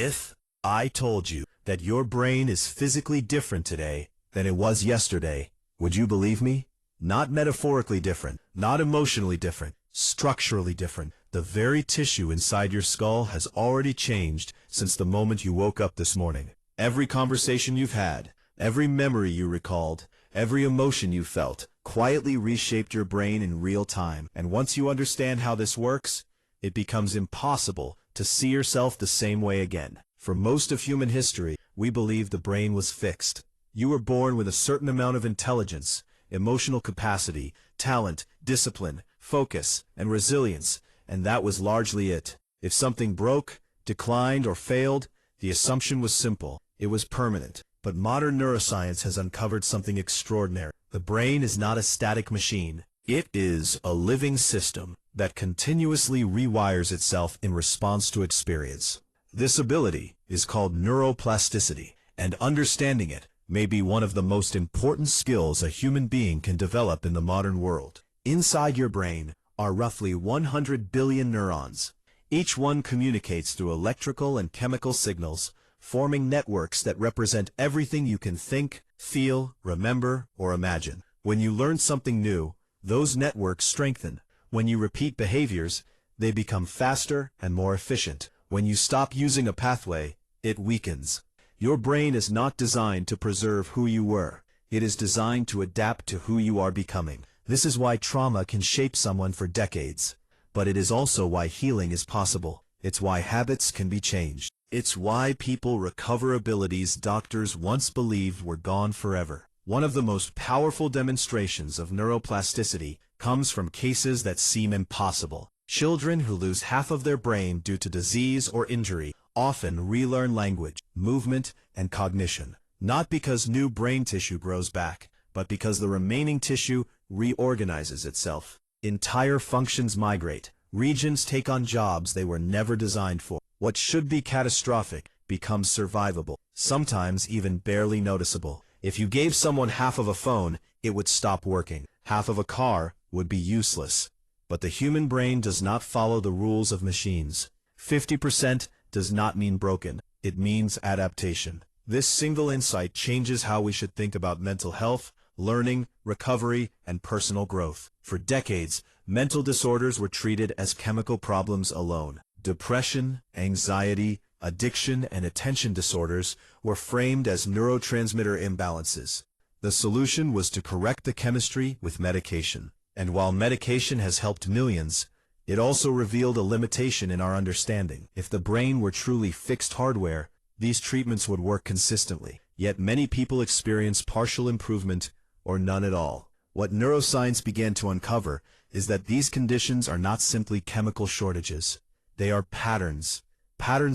If I told you that your brain is physically different today than it was yesterday, would you believe me? Not metaphorically different, not emotionally different, structurally different. The very tissue inside your skull has already changed since the moment you woke up this morning. Every conversation you've had, every memory you recalled, every emotion you felt, quietly reshaped your brain in real time. And once you understand how this works, it becomes impossible to see yourself the same way again. For most of human history, we believe the brain was fixed. You were born with a certain amount of intelligence, emotional capacity, talent, discipline, focus, and resilience, and that was largely it. If something broke, declined, or failed, the assumption was simple. It was permanent. But modern neuroscience has uncovered something extraordinary. The brain is not a static machine. It is a living system that continuously rewires itself in response to experience. This ability is called neuroplasticity, and understanding it may be one of the most important skills a human being can develop in the modern world. Inside your brain are roughly 100 billion neurons. Each one communicates through electrical and chemical signals, forming networks that represent everything you can think, feel, remember, or imagine. When you learn something new, those networks strengthen. When you repeat behaviors, they become faster and more efficient. When you stop using a pathway, it weakens. Your brain is not designed to preserve who you were. It is designed to adapt to who you are becoming. This is why trauma can shape someone for decades. But it is also why healing is possible. It's why habits can be changed. It's why people recover abilities doctors once believed were gone forever. One of the most powerful demonstrations of neuroplasticity comes from cases that seem impossible. Children who lose half of their brain due to disease or injury often relearn language, movement, and cognition. Not because new brain tissue grows back, but because the remaining tissue reorganizes itself. Entire functions migrate. Regions take on jobs they were never designed for. What should be catastrophic becomes survivable, sometimes even barely noticeable. If you gave someone half of a phone, it would stop working. Half of a car would be useless. But the human brain does not follow the rules of machines. 50% does not mean broken. It means adaptation. This single insight changes how we should think about mental health, learning, recovery, and personal growth. For decades, mental disorders were treated as chemical problems alone. Depression, anxiety, addiction, and attention disorders were framed as neurotransmitter imbalances. The solution was to correct the chemistry with medication. And while medication has helped millions, it also revealed a limitation in our understanding. If the brain were truly fixed hardware, these treatments would work consistently. Yet many people experience partial improvement or none at all. What neuroscience began to uncover is that these conditions are not simply chemical shortages. They are patterns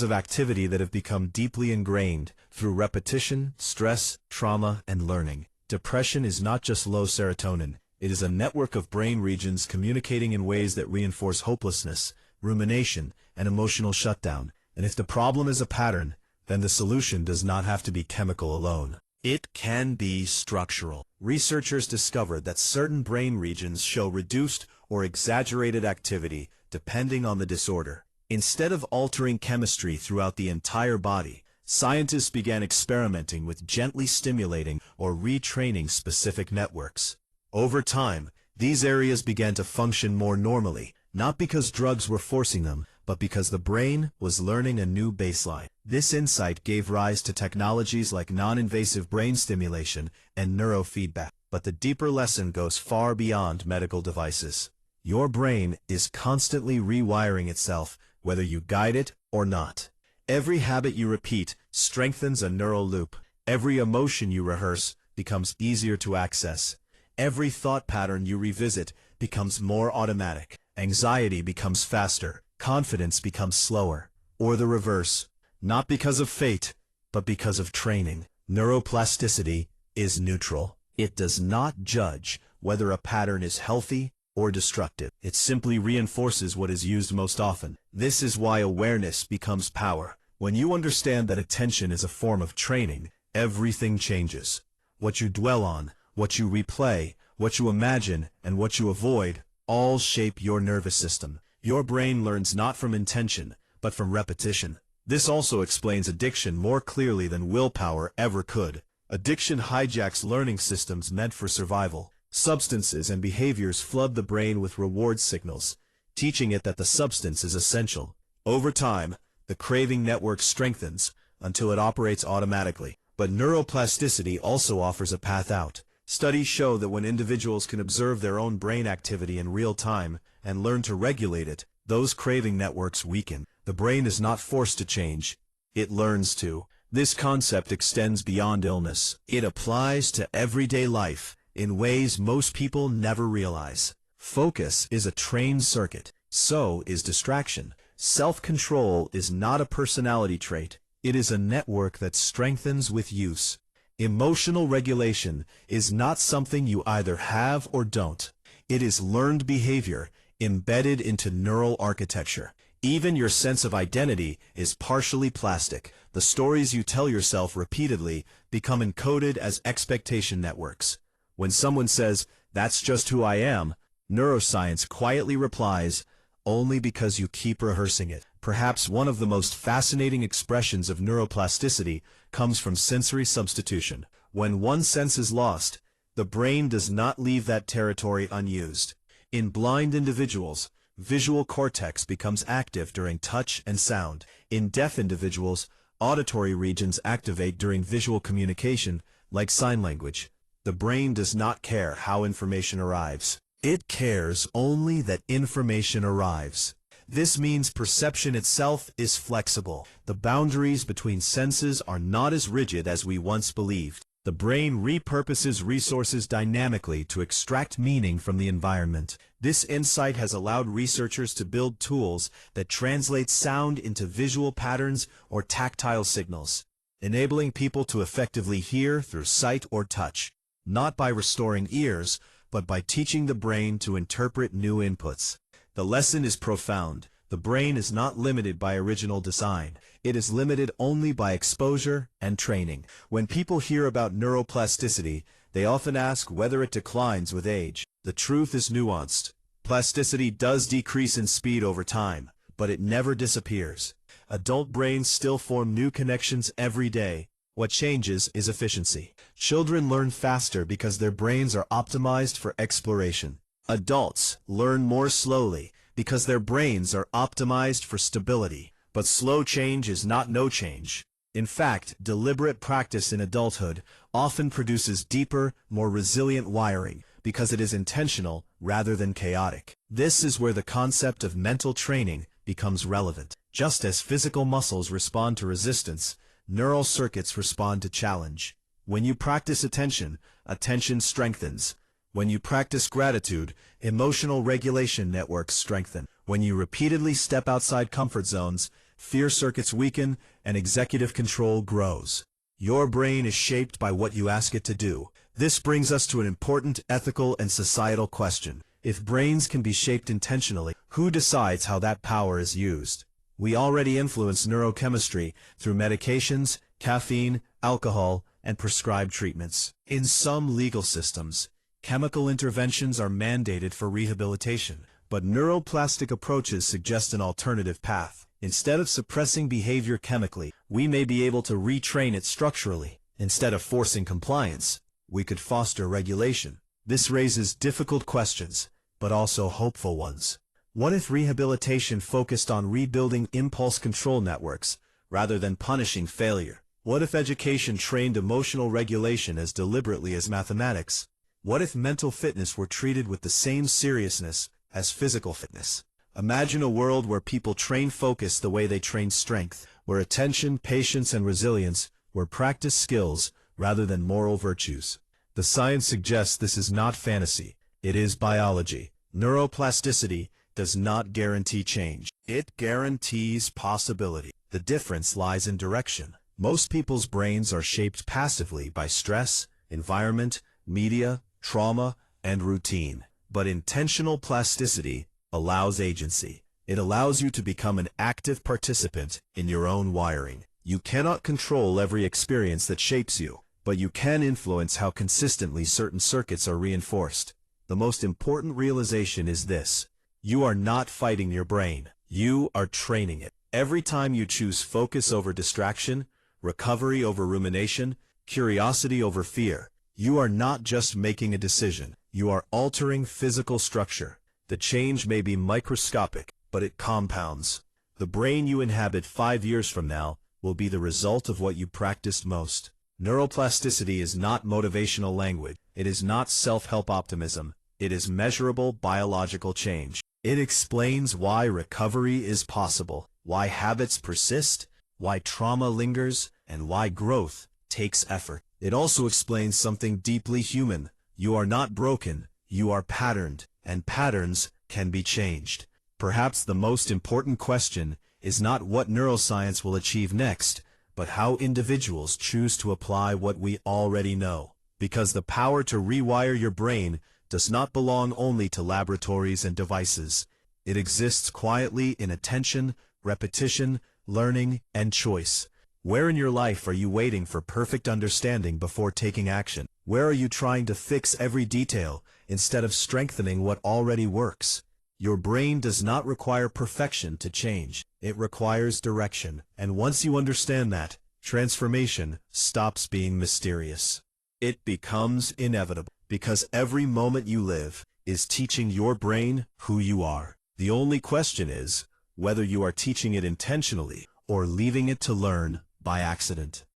of activity that have become deeply ingrained through repetition, stress, trauma, and learning. Depression is not just low serotonin. It is a network of brain regions communicating in ways that reinforce hopelessness, rumination, and emotional shutdown. And if the problem is a pattern, then the solution does not have to be chemical alone. It can be structural. Researchers discovered that certain brain regions show reduced or exaggerated activity depending on the disorder. Instead of altering chemistry throughout the entire body, scientists began experimenting with gently stimulating or retraining specific networks. Over time, these areas began to function more normally, not because drugs were forcing them, but because the brain was learning a new baseline. This insight gave rise to technologies like non-invasive brain stimulation and neurofeedback. But the deeper lesson goes far beyond medical devices. Your brain is constantly rewiring itself, whether you guide it or not. Every habit you repeat strengthens a neural loop. Every emotion you rehearse becomes easier to access. Every thought pattern you revisit becomes more automatic. Anxiety becomes faster. Confidence becomes slower. Or the reverse. Not because of fate, but because of training. Neuroplasticity is neutral. It does not judge whether a pattern is healthy or destructive. It simply reinforces what is used most often. This is why awareness becomes power. When you understand that attention is a form of training, everything changes. What you dwell on, what you replay, what you imagine, and what you avoid all shape your nervous system. Your brain learns not from intention, but from repetition. This also explains addiction more clearly than willpower ever could. Addiction hijacks learning systems meant for survival. Substances and behaviors flood the brain with reward signals, teaching it that the substance is essential. Over time, the craving network strengthens until it operates automatically. But neuroplasticity also offers a path out. Studies show that when individuals can observe their own brain activity in real time and learn to regulate it, those craving networks weaken. The brain is not forced to change, it learns to. This concept extends beyond illness. It applies to everyday life in ways most people never realize. Focus is a trained circuit. So is distraction. Self-control is not a personality trait. It is a network that strengthens with use. Emotional regulation is not something you either have or don't. It is learned behavior embedded into neural architecture. Even your sense of identity is partially plastic. The stories you tell yourself repeatedly become encoded as expectation networks. When someone says, "That's just who I am," neuroscience quietly replies, "Only because you keep rehearsing it." Perhaps one of the most fascinating expressions of neuroplasticity comes from sensory substitution. When one sense is lost, the brain does not leave that territory unused. In blind individuals, visual cortex becomes active during touch and sound. In deaf individuals, auditory regions activate during visual communication, like sign language. The brain does not care how information arrives. It cares only that information arrives. This means perception itself is flexible. The boundaries between senses are not as rigid as we once believed. The brain repurposes resources dynamically to extract meaning from the environment. This insight has allowed researchers to build tools that translate sound into visual patterns or tactile signals, enabling people to effectively hear through sight or touch, not by restoring ears, but by teaching the brain to interpret new inputs. The lesson is profound. The brain is not limited by original design. It is limited only by exposure and training. When people hear about neuroplasticity, they often ask whether it declines with age. The truth is nuanced. Plasticity does decrease in speed over time, but it never disappears. Adult brains still form new connections every day. What changes is efficiency. Children learn faster because their brains are optimized for exploration. Adults learn more slowly because their brains are optimized for stability. But slow change is not no change. In fact, deliberate practice in adulthood often produces deeper, more resilient wiring because it is intentional rather than chaotic. This is where the concept of mental training becomes relevant. Just as physical muscles respond to resistance, neural circuits respond to challenge. When you practice attention, attention strengthens. When you practice gratitude, emotional regulation networks strengthen. When you repeatedly step outside comfort zones, fear circuits weaken and executive control grows. Your brain is shaped by what you ask it to do. This brings us to an important ethical and societal question. If brains can be shaped intentionally, who decides how that power is used? We already influence neurochemistry through medications, caffeine, alcohol, and prescribed treatments. In some legal systems, chemical interventions are mandated for rehabilitation, but neuroplastic approaches suggest an alternative path. Instead of suppressing behavior chemically, we may be able to retrain it structurally. Instead of forcing compliance, we could foster regulation. This raises difficult questions, but also hopeful ones. What if rehabilitation focused on rebuilding impulse control networks rather than punishing failure? What if education trained emotional regulation as deliberately as mathematics? What if mental fitness were treated with the same seriousness as physical fitness? Imagine a world where people train focus the way they train strength, where attention, patience, and resilience were practiced skills rather than moral virtues. The science suggests this is not fantasy. It is biology. Neuroplasticity does not guarantee change. It guarantees possibility. The difference lies in direction. Most people's brains are shaped passively by stress, environment, media, trauma, and routine. But intentional plasticity allows agency. It allows you to become an active participant in your own wiring. You cannot control every experience that shapes you, but you can influence how consistently certain circuits are reinforced. The most important realization is this: you are not fighting your brain. You are training it. Every time you choose focus over distraction, recovery over rumination, curiosity over fear, you are not just making a decision, you are altering physical structure. The change may be microscopic, but it compounds. The brain you inhabit 5 years from now will be the result of what you practiced most. Neuroplasticity is not motivational language. It is not self-help optimism. It is measurable biological change. It explains why recovery is possible, why habits persist, why trauma lingers, and why growth takes effort. It also explains something deeply human. You are not broken, you are patterned, and patterns can be changed. Perhaps the most important question is not what neuroscience will achieve next, but how individuals choose to apply what we already know. Because the power to rewire your brain does not belong only to laboratories and devices. It exists quietly in attention, repetition, learning, and choice. Where in your life are you waiting for perfect understanding before taking action? Where are you trying to fix every detail instead of strengthening what already works? Your brain does not require perfection to change. It requires direction. And once you understand that, transformation stops being mysterious. It becomes inevitable, because every moment you live is teaching your brain who you are. The only question is whether you are teaching it intentionally or leaving it to learn by accident.